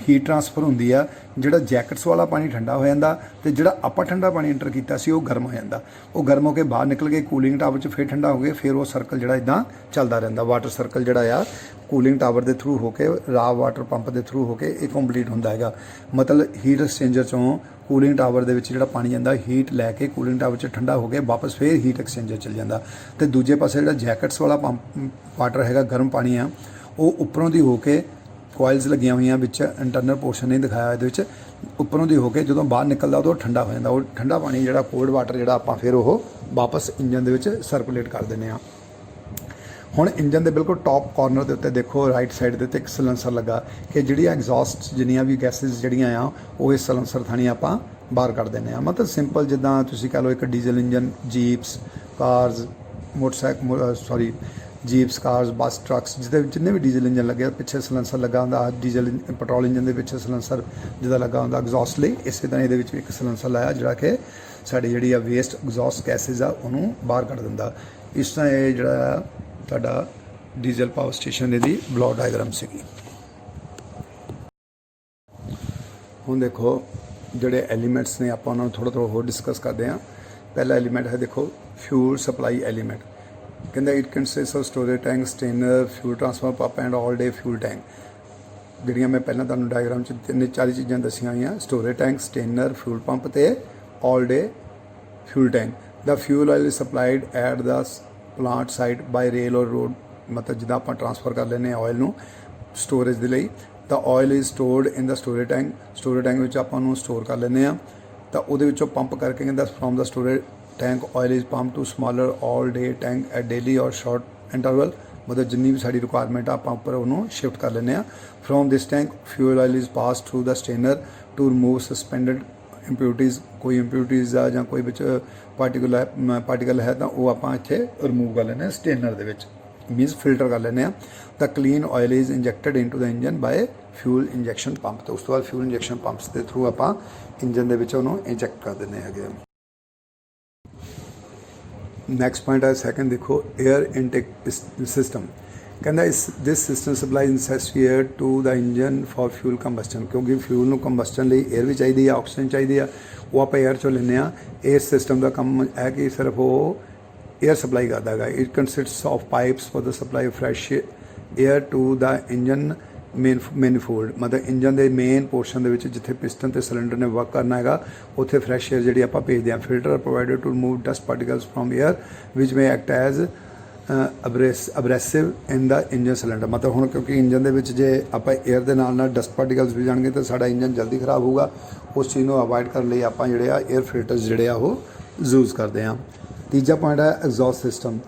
ਹੀਟ ਟ੍ਰਾਂਸਫਰ ਹੁੰਦੀ ਆ, ਜਿਹੜਾ ਜੈਕਟਸ ਵਾਲਾ ਪਾਣੀ ਠੰਡਾ ਹੋ ਜਾਂਦਾ ਤੇ ਜਿਹੜਾ ਆਪਾਂ ਠੰਡਾ ਪਾਣੀ ਐਂਟਰ ਕੀਤਾ ਸੀ ਉਹ ਗਰਮ ਹੋ ਜਾਂਦਾ। ਉਹ ਗਰਮ ਹੋ ਕੇ ਬਾਹਰ ਨਿਕਲ ਕੇ ਕੂਲਿੰਗ ਟਾਵਰ 'ਚ ਫਿਰ ਠੰਡਾ ਹੋ ਗਿਆ, ਫਿਰ ਉਹ ਸਰਕਲ ਜਿਹੜਾ ਇਦਾਂ ਚੱਲਦਾ ਰਹਿੰਦਾ। ਵਾਟਰ ਸਰਕਲ ਜਿਹੜਾ ਆ ਕੂਲਿੰਗ ਟਾਵਰ ਦੇ ਥਰੂ ਹੋ ਕੇ, ਰਾ ਵਾਟਰ ਪੰਪ ਦੇ ਥਰੂ ਹੋ ਕੇ ਇਹ ਕੰਪਲੀਟ ਹੁੰਦਾ ਹੈਗਾ। ਮਤਲਬ ਹੀਟ ਐਕਸਚੇਂਜਰ 'ਚੋਂ ਕੂਲਿੰਗ ਟਾਵਰ ਦੇ ਵਿੱਚ ਜਿਹੜਾ ਪਾਣੀ ਜਾਂਦਾ, ਹੀਟ ਲੈ ਕੇ ਕੂਲਿੰਗ ਟਾਵਰ 'ਚ ਠੰਡਾ ਹੋ ਕੇ ਵਾਪਸ ਫਿਰ ਹੀਟ ਐਕਸਚੇਂਜਰ ਚੱਲ ਜਾਂਦਾ। ਤੇ ਦੂਜੇ ਪਾਸੇ ਜਿਹੜਾ ਜੈਕਟਸ ਵਾਲਾ ਪੰਪ ਵਾਟਰ ਹੈਗਾ, ਗਰਮ ਪਾਣੀ ਆ, ਉਹ ਉੱਪਰੋਂ ਦੀ ਹੋ ਕੇ ਕੋਇਲਸ ਲੱਗੀਆਂ ਹੋਈਆਂ ਵਿੱਚ, ਇੰਟਰਨਲ ਪੋਰਸ਼ਨ ਨਹੀਂ ਦਿਖਾਇਆ ਇਹਦੇ ਵਿੱਚ, ਉੱਪਰੋਂ ਦੀ ਹੋ ਕੇ ਜਦੋਂ ਬਾਹਰ ਨਿਕਲਦਾ ਉਦੋਂ ਠੰਡਾ ਹੋ ਜਾਂਦਾ। ਉਹ ਠੰਡਾ ਪਾਣੀ ਜਿਹੜਾ ਕੋਲਡ ਵਾਟਰ ਜਿਹੜਾ ਆਪਾਂ ਫਿਰ ਉਹ ਵਾਪਸ ਇੰਜਨ ਦੇ ਵਿੱਚ ਸਰਕੂਲੇਟ ਕਰ ਦਿੰਦੇ ਆ। ਹੁਣ ਇੰਜਨ ਦੇ ਬਿਲਕੁਲ ਟੌਪ ਕਾਰਨਰ ਦੇ ਉੱਤੇ ਦੇਖੋ, ਰਾਈਟ ਸਾਈਡ ਦੇ ਉੱਤੇ ਇੱਕ ਸਲੈਂਸਰ ਲੱਗਾ ਕਿ ਜਿਹੜੀਆਂ ਐਗਜ਼ੌਸਟ ਜਿੰਨੀਆਂ ਵੀ ਗੈਸਿਸ ਜਿਹੜੀਆਂ ਆ ਉਹ ਇਸ ਸਲੈਂਸਰ ਥਾਣੀ ਆਪਾਂ ਬਾਹਰ ਕੱਢ ਦਿੰਦੇ ਆ। ਮਤਲਬ ਸਿੰਪਲ ਜਿੱਦਾਂ ਤੁਸੀਂ ਕਹ ਲਓ ਇੱਕ ਡੀਜ਼ਲ ਇੰਜਨ, ਜੀਪਸ, ਕਾਰਜ਼, ਮੋਟਰਸਾਈਕਲ, ਜੀਪਸ, ਕਾਰਜ਼, ਬੱਸ, ਟਰੱਕਸ, ਜਿਹਦੇ ਵਿੱਚ ਜਿੰਨੇ ਵੀ ਡੀਜ਼ਲ ਇੰਜਨ ਲੱਗੇ ਪਿੱਛੇ ਸਲੈਂਸਰ ਲੱਗਾ ਹੁੰਦਾ। ਡੀਜ਼ਲ ਪੈਟਰੋਲ ਇੰਜਨ ਦੇ ਪਿੱਛੇ ਸਲੈਂਸਰ ਜਿਹਦਾ ਲੱਗਾ ਹੁੰਦਾ ਐਗਜ਼ੌਸਟ ਲਈ, ਇਸੇ ਤਰ੍ਹਾਂ ਇਹਦੇ ਵਿੱਚ ਵੀ ਇੱਕ ਸਲੈਂਸਰ ਲਾਇਆ ਜਿਹੜਾ ਕਿ ਸਾਡੀ ਜਿਹੜੀ ਆ ਵੇਸਟ ਐਗਜ਼ੌਸਟ ਗੈਸਿਸ ਆ ਉਹਨੂੰ ਬਾਹਰ ਕੱਢ ਦਿੰਦਾ। ਇਸ ਤਰ੍ਹਾਂ ਇਹ ਜਿਹੜਾ ਤੁਹਾਡਾ ਡੀਜ਼ਲ ਪਾਵਰ ਸਟੇਸ਼ਨ ਦੀ ਬਲੌਕ ਡਾਇਗਰਾਮ ਸੀਗੀ। ਹੁਣ ਦੇਖੋ ਜਿਹੜੇ ਐਲੀਮੈਂਟਸ ਨੇ ਆਪਾਂ ਉਹਨਾਂ ਨੂੰ ਥੋੜ੍ਹਾ ਹੋਰ ਡਿਸਕਸ ਕਰਦੇ ਹਾਂ। ਪਹਿਲਾ ਐਲੀਮੈਂਟ ਹੈ ਦੇਖੋ ਫਿਊਲ ਸਪਲਾਈ ਐਲੀਮੈਂਟ। ਕਹਿੰਦਾ it consist of storage tank, strainer, fuel transfer pump and all day fuel tank. ਜਿਹੜੀਆਂ ਮੈਂ ਪਹਿਲਾਂ ਤੁਹਾਨੂੰ ਡਾਇਗਰਾਮ 'ਚ 3-4 ਚੀਜ਼ਾਂ ਦੱਸੀਆਂ ਹੋਈਆਂ, storage tank, strainer, fuel pump ਤੇ all day fuel tank. The fuel oil is supplied at the plant site by rail or road. ਮਤਲਬ ਜਿੱਦਾਂ ਆਪਾਂ ਟ੍ਰਾਂਸਫਰ ਕਰ ਲੈਂਦੇ ਹਾਂ ਆਇਲ ਨੂੰ ਸਟੋਰੇਜ ਦੇ ਲਈ, ਤਾਂ oil is stored in the storage tank. Storage tank ਵਿੱਚ ਆਪਾਂ ਉਹਨੂੰ ਸਟੋਰ ਕਰ ਲੈਂਦੇ ਹਾਂ, ਤਾਂ ਉਹਦੇ ਵਿੱਚੋਂ ਪੰਪ ਕਰਕੇ ਕਹਿੰਦਾ from the storage tank oil is pump to smaller all day tank at daily or short interval. ਮਤਲਬ ਜਿੰਨੀ ਵੀ ਸਾਡੀ ਰਿਕੁਆਇਰਮੈਂਟ ਆ ਆਪਾਂ ਉੱਪਰ ਉਹਨੂੰ ਸ਼ਿਫਟ ਕਰ ਲੈਂਦੇ ਹਾਂ। From this tank fuel oil is pass through the strainer to remove suspended impurities. ਕੋਈ ਇੰਪਿਊਰਿਟੀਜ਼ ਆ ਜਾਂ ਕੋਈ ਵਿੱਚ ਪਾਰਟੀਕਲ ਹੈ ਤਾਂ ਉਹ ਆਪਾਂ ਇੱਥੇ ਰਿਮੂਵ ਕਰ ਲੈਂਦੇ ਹਾਂ ਸਟੇਨਰ ਦੇ ਵਿੱਚ, ਮੀਨਸ ਫਿਲਟਰ ਕਰ ਲੈਂਦੇ ਹਾਂ। ਤਾਂ clean oil is injected into the engine by fuel injection pump. ਤੇ ਉਸ ਤੋਂ ਬਾਅਦ ਫਿਊਲ ਇੰਜੈਕਸ਼ਨ ਪੰਪਸ ਦੇ ਥਰੂ ਆਪਾਂ ਇੰਜਨ ਦੇ ਵਿੱਚ ਉਹਨੂੰ ਇੰਜੈਕਟ ਕਰ ਦਿੰਦੇ ਹੈਗੇ। ਨੈਕਸਟ ਪੁਆਇੰਟ ਹੈ ਸੈਕੰਡ, ਦੇਖੋ ਏਅਰ ਇਨਟੇਕ ਸਿਸਟਮ। ਕਹਿੰਦਾ this system supplies necessary air to the engine for fuel combustion. ਕਿਉਂਕਿ ਫਿਊਲ ਨੂੰ ਕੰਬਸਟਨ ਲਈ ਏਅਰ ਵੀ ਚਾਹੀਦੀ ਆ, ਆਕਸੀਜਨ ਚਾਹੀਦੀ ਆ, ਉਹ ਆਪਾਂ ਏਅਰ 'ਚੋਂ ਲੈਂਦੇ ਹਾਂ। ਇਸ ਸਿਸਟਮ ਦਾ ਕੰਮ ਹੈ ਕਿ ਸਿਰਫ ਉਹ ਏਅਰ ਸਪਲਾਈ ਕਰਦਾ ਹੈਗਾ। It consists of pipes for the supply fresh air to the engine manifold. ਮਤਲਬ ਇੰਜਨ ਦੇ ਮੇਨ ਪੋਰਸ਼ਨ ਦੇ ਵਿੱਚ ਜਿੱਥੇ ਪਿਸਟਨ ਤੇ ਸਿਲੰਡਰ ਨੇ ਵਰਕ ਕਰਨਾ ਹੈਗਾ ਉੱਥੇ ਫਰੈਸ਼ ਏਅਰ ਜਿਹੜੀ ਆਪਾਂ ਭੇਜਦੇ ਹਾਂ। Filter provided to remove dust particles from air which may act as abrasive in the engine cylinder. ਮਤਲਬ ਹੁਣ ਕਿਉਂਕਿ ਇੰਜਨ ਦੇ ਵਿੱਚ ਜੇ ਆਪਾਂ ਏਅਰ ਦੇ ਨਾਲ ਡਸਟ ਪਾਰਟੀਕਲਸ ਵੀ ਜਾਣਗੇ ਤਾਂ ਸਾਡਾ ਇੰਜਨ ਜਲਦੀ ਖਰਾਬ ਹੋਊਗਾ। ਉਸ ਚੀਜ਼ ਨੂੰ ਅਵੋਇਡ ਕਰਨ ਲਈ ਆਪਾਂ ਜਿਹੜੇ ਆ ਏਅਰ ਫਿਲਟਰਸ ਜਿਹੜੇ ਆ ਉਹ ਯੂਜ਼ ਕਰਦੇ ਹਾਂ। ਤੀਜਾ ਪੁਆਇੰਟ ਹੈ exhaust system.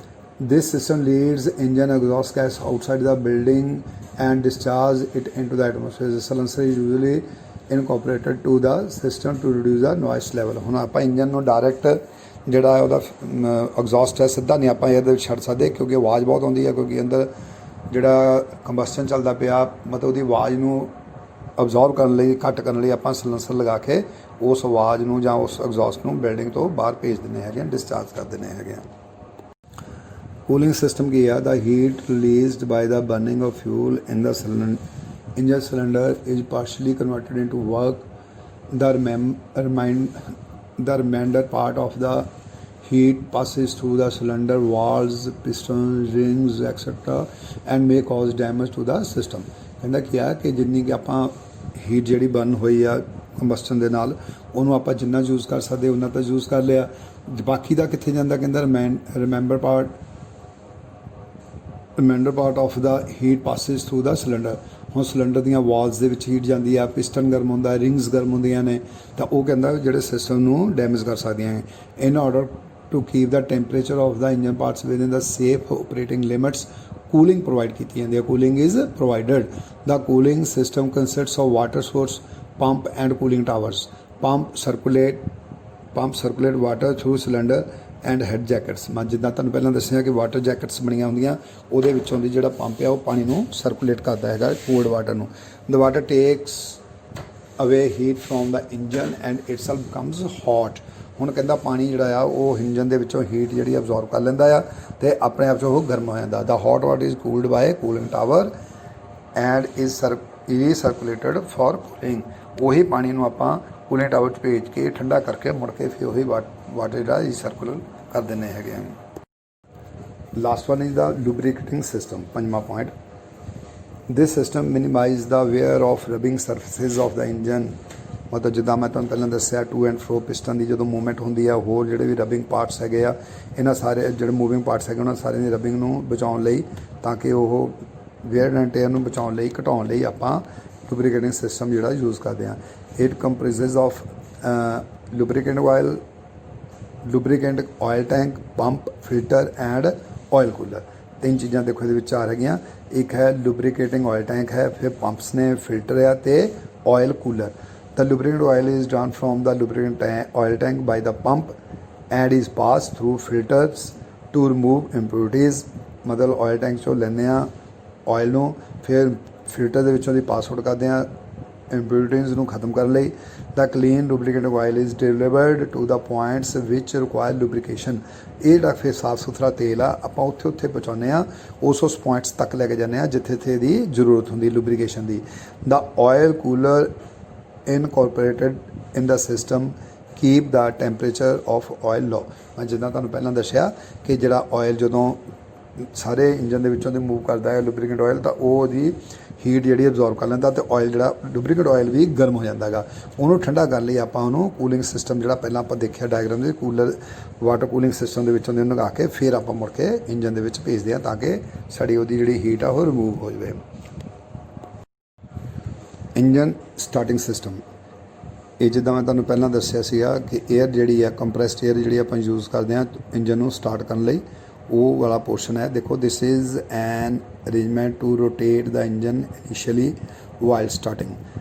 This system leads engine exhaust gas outside the building and discharge it into the atmosphere. The silencer is usually incorporated to the system to reduce the noise level. ਹੁਣ ਆਪਾਂ engine ਨੂੰ direct ਜਿਹੜਾ ਉਹਦਾ exhaust ਹੈ ਸਿੱਧਾ ਨਹੀਂ ਆਪਾਂ ਇਹਦੇ ਵਿੱਚ ਛੱਡ ਸਕਦੇ ਕਿਉਂਕਿ ਆਵਾਜ਼ ਬਹੁਤ ਆਉਂਦੀ ਹੈ। ਕਿਉਂਕਿ ਅੰਦਰ ਜਿਹੜਾ ਕੰਬਸਸ਼ਨ ਚੱਲਦਾ ਪਿਆ ਮਤਲਬ ਉਹਦੀ ਆਵਾਜ਼ ਨੂੰ ਅਬਜ਼ੌਰਬ ਕਰਨ ਲਈ, ਘੱਟ ਕਰਨ ਲਈ ਆਪਾਂ ਸਿਲੈਂਸਰ ਲਗਾ ਕੇ ਉਸ ਆਵਾਜ਼ ਨੂੰ ਜਾਂ ਉਸ ਐਗਜ਼ੌਸਟ ਨੂੰ ਬਿਲਡਿੰਗ ਤੋਂ ਬਾਹਰ ਭੇਜ ਦਿੰਦੇ ਹੈਗੇ, ਡਿਸਚਾਰਜ ਕਰ ਦਿੰਦੇ ਹੈਗੇ। ਕੂਲਿੰਗ ਸਿਸਟਮ ਕੀ ਆ? The heat released by the burning of fuel in the engine cylinder is partially converted into work the remainder part of the heat passes through the cylinder walls, pistons, rings, etc. and may cause damage to the system. ਕਹਿੰਦਾ ਕੀ ਆ ਕਿ ਜਿੰਨੀ ਕਿ ਆਪਾਂ heat ਜਿਹੜੀ burn ਹੋਈ ਆ ਕੰਬਸਟਨ ਦੇ ਨਾਲ ਉਹਨੂੰ ਆਪਾਂ ਜਿੰਨਾ ਯੂਜ਼ ਕਰ ਸਕਦੇ ਉਹਨਾਂ ਤਾਂ ਯੂਜ਼ ਕਰ ਲਿਆ। ਬਾਕੀ ਦਾ ਕਿੱਥੇ ਜਾਂਦਾ? ਕਹਿੰਦਾ reminder part of the heat passes through the cylinder. ਹੁਣ ਸਿਲੰਡਰ ਦੀਆਂ ਵਾਲਸ ਦੇ ਵਿੱਚ ਹੀਟ ਜਾਂਦੀ ਆ, ਪਿਸਟਨ ਗਰਮ ਹੁੰਦਾ, ਰਿੰਗਸ ਗਰਮ ਹੁੰਦੀਆਂ ਨੇ, ਤਾਂ ਉਹ ਕਹਿੰਦਾ ਜਿਹੜੇ ਸਿਸਟਮ ਨੂੰ ਡੈਮੇਜ ਕਰ ਸਕਦੀਆਂ ਹੈ। In order to keep the temperature of the engine parts within the safe operating limits cooling provide ਕੀਤੀ ਜਾਂਦੀ ਹੈ। Cooling is provided. The cooling system consists of water source, pump and cooling towers. Pump circulate water through cylinder and head jackets. ਮੈਂ ਜਿੱਦਾਂ ਤੁਹਾਨੂੰ ਪਹਿਲਾਂ ਦੱਸਿਆ ਕਿ water jackets ਬਣੀਆਂ ਹੁੰਦੀਆਂ ਉਹਦੇ ਵਿੱਚੋਂ ਦੀ ਜਿਹੜਾ ਪੰਪ ਆ ਉਹ ਪਾਣੀ ਨੂੰ ਸਰਕੂਲੇਟ ਕਰਦਾ ਹੈਗਾ, ਕੋਲਡ ਵਾਟਰ ਨੂੰ। ਦ ਵਾਟਰ ਟੇਕਸ ਅਵੇ heat from the engine and itself becomes hot. ਹੁਣ ਕਹਿੰਦਾ ਪਾਣੀ ਜਿਹੜਾ ਆ ਉਹ ਇੰਜਨ ਦੇ ਵਿੱਚੋਂ ਹੀਟ ਜਿਹੜੀ ਅਬਜ਼ੌਰਬ ਕਰ ਲੈਂਦਾ ਆ ਅਤੇ ਆਪਣੇ ਆਪ 'ਚ ਉਹ ਗਰਮ ਹੋ ਜਾਂਦਾ। The hot water is cooled by cooling tower and recirculated for cooling. ਉਹੀ ਪਾਣੀ ਨੂੰ ਆਪਾਂ ਕੂਲਿੰਗ ਟਾਵਰ 'ਚ ਭੇਜ ਕੇ ਠੰਡਾ ਕਰਕੇ ਮੁੜ ਕੇ ਫਿਰ ਉਹੀ ਵਾਟਰ ਜਿਹੜਾ ਰੀਸਰਕੂਲਰ ਕਰ ਦਿੰਦੇ ਹੈਗੇ ਆ। Last one is the lubricating system, ਪੰਜਵਾਂ point. This system minimise the wear of rubbing surfaces of the engine. ਮਤਲਬ ਜਿੱਦਾਂ ਮੈਂ ਤੁਹਾਨੂੰ ਪਹਿਲਾਂ ਦੱਸਿਆ ਟੂ ਐਂਡ ਫਰੋ ਪਿਸਟਨ ਦੀ ਜਦੋਂ ਮੂਵਮੈਂਟ ਹੁੰਦੀ ਆ, ਹੋਰ ਜਿਹੜੇ ਵੀ ਰਬਿੰਗ ਪਾਰਟਸ ਹੈਗੇ ਆ, ਇਹਨਾਂ ਸਾਰੇ ਜਿਹੜੇ ਮੂਵਿੰਗ ਪਾਰਟਸ ਹੈਗੇ ਉਹਨਾਂ ਸਾਰਿਆਂ ਦੀ ਰਬਿੰਗ ਨੂੰ ਬਚਾਉਣ ਲਈ, ਤਾਂ ਕਿ ਉਹ ਵੇਅਰ ਐਂਡ ਟੇਅਰ ਨੂੰ ਬਚਾਉਣ ਲਈ, ਘਟਾਉਣ ਲਈ ਆਪਾਂ ਲੂਬਰੀਕੇਟਿੰਗ ਸਿਸਟਮ ਜਿਹੜਾ ਯੂਜ਼ ਕਰਦੇ ਹਾਂ। It comprises of lubricant oil tank, pump, filter and oil cooler. ਤਿੰਨ ਚੀਜ਼ਾਂ ਦੇਖੋ ਇਹਦੇ ਵਿੱਚ ਆ ਰਹੀਆਂ। ਇੱਕ ਹੈ ਲੂਬਰੀਕੇਟਿੰਗ ਆਇਲ ਟੈਂਕ ਹੈ, ਫਿਰ ਪੰਪਸ ਨੇ, ਫਿਲਟਰ ਆ ਤੇ oil cooler. The lubricant oil is drawn from the lubricant oil tank by the pump and is passed through filters to remove impurities। मतलब oil tank चो लेने oil ਨੂੰ, फिर filter ਦੇ ਵਿੱਚੋਂ ਦੀ ਪਾਸ ਆਊਟ ਕਰਦੇ ਆ impurities ਨੂੰ ਖਤਮ ਕਰਨ ਲਈ। The clean lubricant oil is delivered to the points which require lubrication। ਇਹ ਜਿਹੜਾ ਫਿਰ ਸਾਫ ਸੁਥਰਾ ਤੇਲ ਆ ਆਪਾਂ ਉੱਥੇ ਪਹੁੰਚਾਉਂਦੇ ਆ, ਉਸ ਪੁਆਇੰਟਸ ਤੱਕ ਲੈ ਕੇ ਜਾਂਦੇ ਆ ਜਿੱਥੇ ਦੀ ਜ਼ਰੂਰਤ ਹੁੰਦੀ ਲੁਬਰੀਕੇਸ਼ਨ ਦੀ। The oil cooler incorporated in the system keep the temperature of oil low. ਮੈਂ ਜਿੱਦਾਂ ਤੁਹਾਨੂੰ ਪਹਿਲਾਂ ਦੱਸਿਆ ਕਿ ਜਿਹੜਾ ਆਇਲ ਜਦੋਂ ਸਾਰੇ ਇੰਜਨ ਦੇ ਵਿੱਚੋਂ ਦੀ ਮੂਵ ਕਰਦਾ ਹੈ ਲੁਬਰੀਕੈਂਟ ਆਇਲ, ਤਾਂ ਉਹ ਉਹਦੀ ਹੀਟ ਜਿਹੜੀ ਅਬਜ਼ੌਰਬ ਕਰ ਲੈਂਦਾ ਤੇ ਆਇਲ ਜਿਹੜਾ ਲੁਬਰੀਕੈਂਟ ਆਇਲ ਵੀ ਗਰਮ ਹੋ ਜਾਂਦਾ ਹੈਗਾ। ਉਹਨੂੰ ਠੰਡਾ ਕਰਨ ਲਈ ਆਪਾਂ ਉਹਨੂੰ ਕੂਲਿੰਗ ਸਿਸਟਮ ਜਿਹੜਾ ਪਹਿਲਾਂ ਆਪਾਂ ਦੇਖਿਆ ਡਾਇਗਰਾਮ ਦੇ ਕੂਲਰ ਵਾਟਰ ਕੂਲਿੰਗ ਸਿਸਟਮ ਦੇ ਵਿੱਚੋਂ ਦੀ ਉਹਨੂੰ ਲਗਾ ਕੇ ਫਿਰ ਆਪਾਂ ਮੁੜ ਕੇ ਇੰਜਨ ਦੇ ਵਿੱਚ ਭੇਜਦੇ ਹਾਂ ਤਾਂ ਕਿ ਸਾਡੀ ਉਹਦੀ ਜਿਹੜੀ ਹੀਟ ਆ ਉਹ ਰਿਮੂਵ ਹੋ ਜਾਵੇ। ਇੰਜਨ ਸਟਾਰਟਿੰਗ ਸਿਸਟਮ, ਇਹ ਜਿੱਦਾਂ ਮੈਂ ਤੁਹਾਨੂੰ ਪਹਿਲਾਂ ਦੱਸਿਆ ਸੀਗਾ ਕਿ ਏਅਰ ਜਿਹੜੀ ਆ ਕੰਪਰੈਸਡ ਏਅਰ ਜਿਹੜੀ ਆਪਾਂ ਯੂਜ਼ ਕਰਦੇ ਹਾਂ ਇੰਜਨ ਨੂੰ ਸਟਾਰਟ ਕਰਨ ਲਈ, ਉਹ ਵਾਲਾ ਪੋਰਸ਼ਨ ਹੈ। ਦੇਖੋ this is an arrangement to rotate the engine initially while starting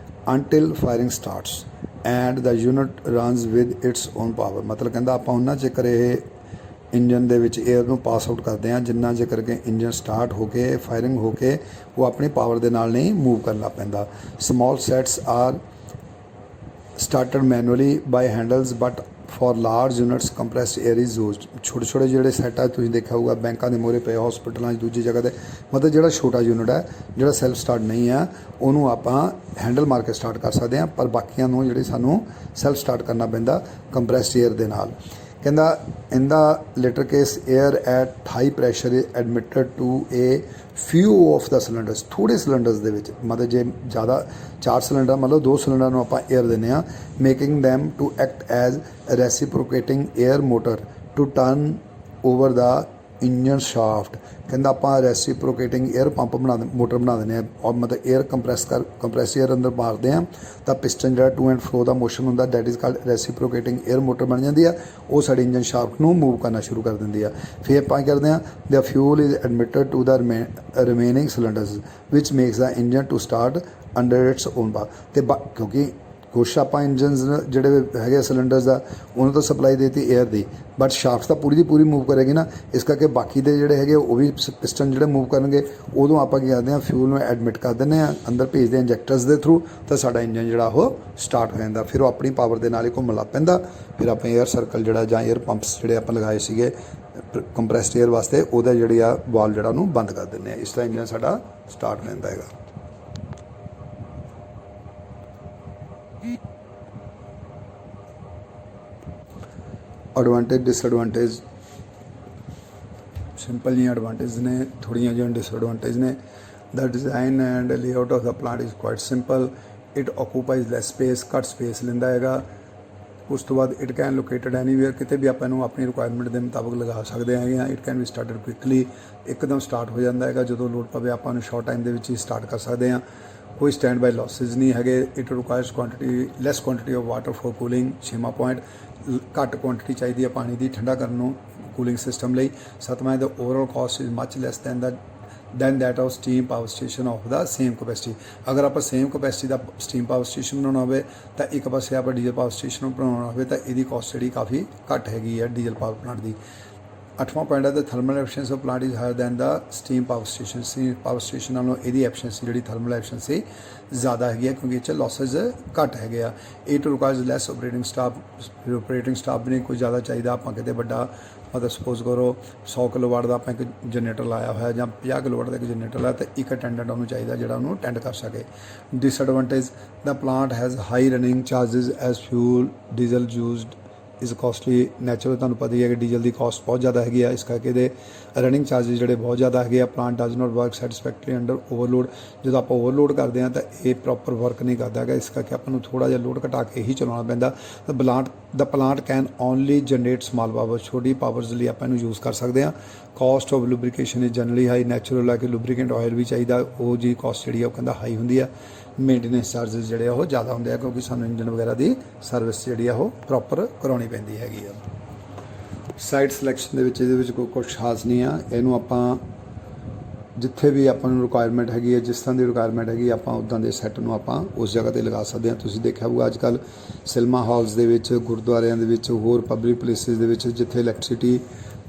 until firing starts and the unit runs with its own power. ਮਤਲਬ ਕਹਿੰਦਾ ਆਪਾਂ ਉਹਨਾਂ ਚਿਰ ਇਹ ਇੰਜਨ ਦੇ ਵਿੱਚ ਏਅਰ ਨੂੰ ਪਾਸ ਆਊਟ ਕਰਦੇ ਹਾਂ ਜਿੰਨਾ ਚਿਰ ਕਰਕੇ ਇੰਜਨ ਸਟਾਰਟ ਹੋ ਕੇ ਫਾਇਰਿੰਗ ਹੋ ਕੇ ਉਹ ਆਪਣੀ ਪਾਵਰ ਦੇ ਨਾਲ ਨਹੀਂ ਮੂਵ ਕਰਨ ਲੱਗ ਪੈਂਦਾ। Small sets are started manually by handles but for large units compressed air is used। ਛੋਟੇ ਜਿਹੜੇ ਸੈੱਟ ਆ ਤੁਸੀਂ ਦੇਖਿਆ ਹੋਊਗਾ ਬੈਂਕਾਂ ਦੇ ਮੋਹਰੇ ਪਏ, ਹਸਪੀਟਲਾਂ 'ਚ ਦੂਜੀ ਜਗ੍ਹਾ 'ਤੇ, ਮਤਲਬ ਜਿਹੜਾ ਛੋਟਾ ਯੂਨਿਟ ਹੈ ਜਿਹੜਾ ਸੈਲਫ ਸਟਾਰਟ ਨਹੀਂ ਆ ਉਹਨੂੰ ਆਪਾਂ ਹੈਂਡਲ ਮਾਰ ਕੇ ਸਟਾਰਟ ਕਰ ਸਕਦੇ ਹਾਂ, ਪਰ ਬਾਕੀਆਂ ਨੂੰ ਜਿਹੜੀ ਸਾਨੂੰ ਸੈਲਫ ਸਟਾਰਟ ਕਰਨਾ ਪੈਂਦਾ ਕੰਪਰੈਸਡ ਏਅਰ ਦੇ ਨਾਲ। ਕਹਿੰਦਾ in the later case air at high pressure is admitted to a few of the cylinders. ਥੋੜ੍ਹੇ ਸਿਲੰਡਰਸ ਦੇ ਵਿੱਚ, ਮਤਲਬ ਜੇ ਜ਼ਿਆਦਾ 4 ਸਿਲੰਡਰ ਮਤਲਬ 2 ਸਿਲੰਡਰ ਨੂੰ ਆਪਾਂ ਏਅਰ ਦਿੰਦੇ ਹਾਂ, making them to act as reciprocating air motor to turn over the engine shaft. ਕਹਿੰਦਾ ਆਪਾਂ ਰੈਸੀਪ੍ਰੋਕੇਟਿੰਗ ਏਅਰ ਪੰਪ ਮੋਟਰ ਬਣਾ ਦਿੰਦੇ ਹਾਂ, ਔਰ ਮਤਲਬ ਏਅਰ ਕੰਪਰੈਸ ਏਅਰ ਅੰਦਰ ਮਾਰਦੇ ਹਾਂ ਤਾਂ ਪਿਸਟਨ ਜਿਹੜਾ to and fro the motion ਹੁੰਦਾ that is called reciprocating air motor ਬਣ ਜਾਂਦੀ ਆ। ਉਹ ਸਾਡੇ ਇੰਜਨ ਸ਼ਾਫਟ ਨੂੰ ਮੂਵ ਕਰਨਾ ਸ਼ੁਰੂ ਕਰ ਦਿੰਦੀ ਆ। ਫਿਰ ਆਪਾਂ ਕਰਦੇ ਹਾਂ the fuel is admitted to the remaining cylinders which makes the engine to start under its own power. ਅਤੇ ਕਿਉਂਕਿ ਕੁਛ ਆਪਾਂ ਇੰਜਨਸ ਜਿਹੜੇ ਹੈਗੇ ਸਿਲੰਡਰਸ ਦਾ ਉਹਨਾਂ ਤੋਂ ਸਪਲਾਈ ਦੇਤੀ ਏਅਰ ਦੀ, ਬਟ ਸ਼ਾਫਟ ਤਾਂ ਪੂਰੀ ਦੀ ਪੂਰੀ ਮੂਵ ਕਰੇਗੀ ਨਾ, ਇਸ ਕਰਕੇ ਬਾਕੀ ਦੇ ਜਿਹੜੇ ਹੈਗੇ ਉਹ ਵੀ ਪਿਸਟਨ ਜਿਹੜੇ ਮੂਵ ਕਰਨਗੇ। ਉਦੋਂ ਆਪਾਂ ਕੀ ਕਰਦੇ ਹਾਂ ਫਿਊਲ ਨੂੰ ਐਡਮਿਟ ਕਰ ਦਿੰਦੇ ਹਾਂ ਅੰਦਰ, ਭੇਜਦੇ ਹਾਂ ਇੰਜੈਕਟਰਸ ਦੇ ਥਰੂ, ਤਾਂ ਸਾਡਾ ਇੰਜਨ ਜਿਹੜਾ ਉਹ ਸਟਾਰਟ ਹੋ ਜਾਂਦਾ। ਫਿਰ ਉਹ ਆਪਣੀ ਪਾਵਰ ਦੇ ਨਾਲ ਹੀ ਘੁੰਮਣ ਲੱਗ ਪੈਂਦਾ। ਫਿਰ ਆਪਾਂ ਏਅਰ ਸਰਕਲ ਜਿਹੜਾ ਜਾਂ ਏਅਰ ਪੰਪਸ ਜਿਹੜੇ ਆਪਾਂ ਲਗਾਏ ਸੀਗੇ ਕੰਪਰੈਸਡ ਏਅਰ ਵਾਸਤੇ, ਉਹਦਾ ਜਿਹੜੀ ਆ ਵਾਲਵ ਜਿਹੜਾ ਉਹਨੂੰ ਬੰਦ ਕਰ ਦਿੰਦੇ ਹਾਂ। ਇਸ ਤਰ੍ਹਾਂ ਇੰਜਨ ਸਾਡਾ ਸਟਾਰਟ ਹੋ ਜਾਂਦਾ ਹੈਗਾ। ਐਡਵਾਂਟੇਜ ਡਿਸਐਡਵਾਂਟੇਜ, ਸਿੰਪਲ ਜਿਹੀਆਂ ਐਡਵਾਂਟੇਜ ਨੇ, ਥੋੜ੍ਹੀਆਂ ਜਿਹੀਆਂ ਡਿਸਐਡਵਾਂਟੇਜ ਨੇ। The design and layout of the plant is quite simple. It occupies less space, ਘੱਟ ਸਪੇਸ ਲੈਂਦਾ ਹੈਗਾ। ਉਸ ਤੋਂ ਬਾਅਦ ਇਟ ਕੈਨ ਲੋਕੇਟਡ ਐਨੀਵੇਅਰ, ਕਿਤੇ ਵੀ ਆਪਾਂ ਇਹਨੂੰ ਆਪਣੀ ਰਿਕੁਆਇਰਮੈਂਟ ਦੇ ਮੁਤਾਬਕ ਲਗਾ ਸਕਦੇ ਹੈਗੇ ਹਾਂ। It can be started quickly, ਇੱਕਦਮ ਸਟਾਰਟ ਹੋ ਜਾਂਦਾ ਹੈਗਾ, ਜਦੋਂ ਲੋਡ ਪਵੇ ਆਪਾਂ ਨੂੰ ਸ਼ਾਰਟ ਟਾਈਮ ਦੇ ਵਿੱਚ ਹੀ ਸਟਾਰਟ ਕਰ ਸਕਦੇ ਹਾਂ। ਕੋਈ ਸਟੈਂਡ ਬਾਈ ਲਾਸਿਸ ਨਹੀਂ ਹੈਗੇ। It requires less quantity of water for cooling. 6ਵਾਂ ਪੁਆਇੰਟ, ਘੱਟ ਕੁਆਂਟਿਟੀ ਚਾਹੀਦੀ ਹੈ ਪਾਣੀ ਦੀ ਠੰਡਾ ਕਰਨ ਨੂੰ ਕੂਲਿੰਗ ਸਿਸਟਮ ਲਈ। 7ਵਾਂ, the overall cost is much less than that of steam power station of the same capacity. ਅਗਰ ਆਪਾਂ ਸੇਮ ਕਪੈਸਿਟੀ ਦਾ ਸਟੀਮ ਪਾਵਰ ਸਟੇਸ਼ਨ ਬਣਾਉਣਾ ਹੋਵੇ ਤਾਂ ਇੱਕ ਪਾਸੇ ਆਪਾਂ ਡੀਜ਼ਲ ਪਾਵਰ ਸਟੇਸ਼ਨ ਬਣਾਉਣਾ ਹੋਵੇ ਤਾਂ ਇਹਦੀ ਕਾਸਟ ਜਿਹੜੀ ਕਾਫੀ ਘੱਟ ਹੈਗੀ ਹੈ ਡੀਜ਼ਲ ਪਾਵਰ ਪਲਾਂਟ ਦੀ। 8ਵਾਂ ਪੁਆਇੰਟ ਹੈ, the thermal efficiency of plant is higher than the steam power station. Steam power station ਨਾਲੋਂ ਇਹਦੀ ਐਫੀਸ਼ੀਐਂਸੀ ਜਿਹੜੀ ਥਰਮਲ ਐਫੀਸ਼ੀਐਂਸੀ ਜ਼ਿਆਦਾ ਹੈਗੀ ਹੈ ਕਿਉਂਕਿ ਇਹ 'ਚ ਲਾਸਿਸ ਘੱਟ ਹੈਗੇ ਆ। It requires less operating staff ਵੀ ਨਹੀਂ ਕੋਈ ਜ਼ਿਆਦਾ ਚਾਹੀਦਾ। ਆਪਾਂ ਕਿਤੇ ਵੱਡਾ मतलब सपोज करो 100 किलोवाट का आप एक जनरेटर लाया होया ਜਾਂ 50 किलोवाट का एक जनरेटर लाया तो एक अटेंडेंट ਉਹਨੂੰ ਚਾਹੀਦਾ ਜਿਹੜਾ ਉਹਨੂੰ ਅਟੈਂਡ ਕਰ ਸਕੇ। Disadvantage the plant has high running charges as fuel diesel used is costly natural ਤੁਹਾਨੂੰ पता ही है कि डीजल की कॉस्ट बहुत ज़्यादा हैगी आ इस करके ਇਹਦੇ रनिंग चार्जिज ਜਿਹੜੇ बहुत ज़्यादा हैगे आ। Plant does not work satisfactory under overload ਜਦੋਂ ਆਪਾਂ ओवरलोड ਕਰਦੇ ਹਾਂ ਤਾਂ ਇਹ ਪ੍ਰੋਪਰ ਵਰਕ ਨਹੀਂ ਕਰਦਾ ਹੈਗਾ ਇਸ ਕਰਕੇ ਆਪਾਂ ਨੂੰ ਥੋੜਾ ਜਿਹਾ ਲੋਡ ਘਟਾ ਕੇ ਹੀ ਚਲਾਉਣਾ ਪੈਂਦਾ। ਤਾਂ plant can only generate small power ਛੋਟੀ ਪਾਵਰਸ ਲਈ ਆਪਾਂ ਇਹਨੂੰ ਯੂਜ਼ ਕਰ ਸਕਦੇ ਹਾਂ। Caste of lubrication is generally high natural ਹੈ ਕਿ ਲੁਬਰੀਕੈਂਟ ਆਇਲ ਵੀ ਚਾਹੀਦਾ ਉਹ ਜੀ ਕਾਸਟ ਜਿਹੜੀ ਆ ਉਹ ਕਹਿੰਦਾ ਹਾਈ ਹੁੰਦੀ ਆ। ਮੇਨਟੇਨੈਂਸ ਚਾਰਜਿਸ ਜਿਹੜੇ ਆ ਉਹ ਜ਼ਿਆਦਾ ਹੁੰਦੇ ਆ ਕਿਉਂਕਿ ਸਾਨੂੰ ਇੰਜਨ ਵਗੈਰਾ ਦੀ ਸਰਵਿਸ ਜਿਹੜੀ ਆ ਉਹ ਪ੍ਰੋਪਰ ਕਰਾਉਣੀ ਪੈਂਦੀ ਹੈਗੀ ਆ। ਸਾਈਟ ਸਿਲੈਕਸ਼ਨ ਦੇ ਵਿੱਚ ਇਹਦੇ ਵਿੱਚ ਕੋਈ ਕੁਛ ਖਾਸ ਨਹੀਂ ਆ। ਇਹਨੂੰ ਆਪਾਂ ਜਿੱਥੇ ਵੀ ਆਪਾਂ ਨੂੰ ਰਿਕੁਆਇਰਮੈਂਟ ਹੈਗੀ ਹੈ ਜਿਸ ਤਰ੍ਹਾਂ ਦੀ ਰਿਕੁਆਇਰਮੈਂਟ ਹੈਗੀ ਆਪਾਂ ਉੱਦਾਂ ਦੇ ਸੈੱਟ ਨੂੰ ਆਪਾਂ ਉਸ ਜਗ੍ਹਾ 'ਤੇ ਲਗਾ ਸਕਦੇ ਹਾਂ। ਤੁਸੀਂ ਦੇਖਿਆ ਹੋਊਗਾ ਅੱਜ ਕੱਲ੍ਹ ਸਿਨੇਮਾ ਹਾਲਸ ਦੇ ਵਿੱਚ ਗੁਰਦੁਆਰਿਆਂ ਦੇ ਵਿੱਚ ਹੋਰ ਪਬਲਿਕ ਪਲੇਸਿਸ ਦੇ ਵਿੱਚ ਜਿੱਥੇ ਇਲੈਕਟ੍ਰਿਸਿਟੀ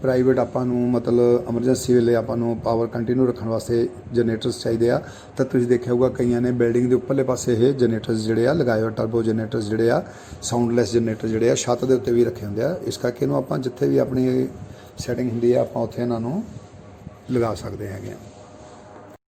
ਪ੍ਰਾਈਵੇਟ ਆਪਾਂ ਨੂੰ ਮਤਲਬ ਐਮਰਜੈਂਸੀ ਵੇਲੇ ਆਪਾਂ ਨੂੰ ਪਾਵਰ ਕੰਟੀਨਿਊ ਰੱਖਣ ਵਾਸਤੇ ਜਨਰੇਟਰਸ ਚਾਹੀਦੇ ਆ ਤਾਂ ਤੁਸੀਂ ਦੇਖਿਆ ਹੋਊਗਾ ਕਈਆਂ ਨੇ ਬਿਲਡਿੰਗ ਦੇ ਉੱਪਰਲੇ ਪਾਸੇ ਇਹ ਜਨਰੇਟਰਸ ਜਿਹੜੇ ਆ ਲਗਾਏ ਹੋਏ ਟਰਬੋ ਜਨਰੇਟਰਸ ਜਿਹੜੇ ਆ ਸਾਊਂਡਲੈਸ ਜਨਰੇਟਰ ਜਿਹੜੇ ਆ ਛੱਤ ਦੇ ਉੱਤੇ ਵੀ ਰੱਖੇ ਹੁੰਦੇ ਆ। ਇਸ ਕਰਕੇ ਇਹਨੂੰ ਆਪਾਂ ਜਿੱਥੇ ਵੀ ਆਪਣੀ ਸੈਟਿੰਗ ਹੁੰਦੀ ਆ ਆਪਾਂ ਉੱਥੇ ਇਹਨਾਂ ਨੂੰ ਲਗਾ ਸਕਦੇ ਹੈਗੇ ਆ।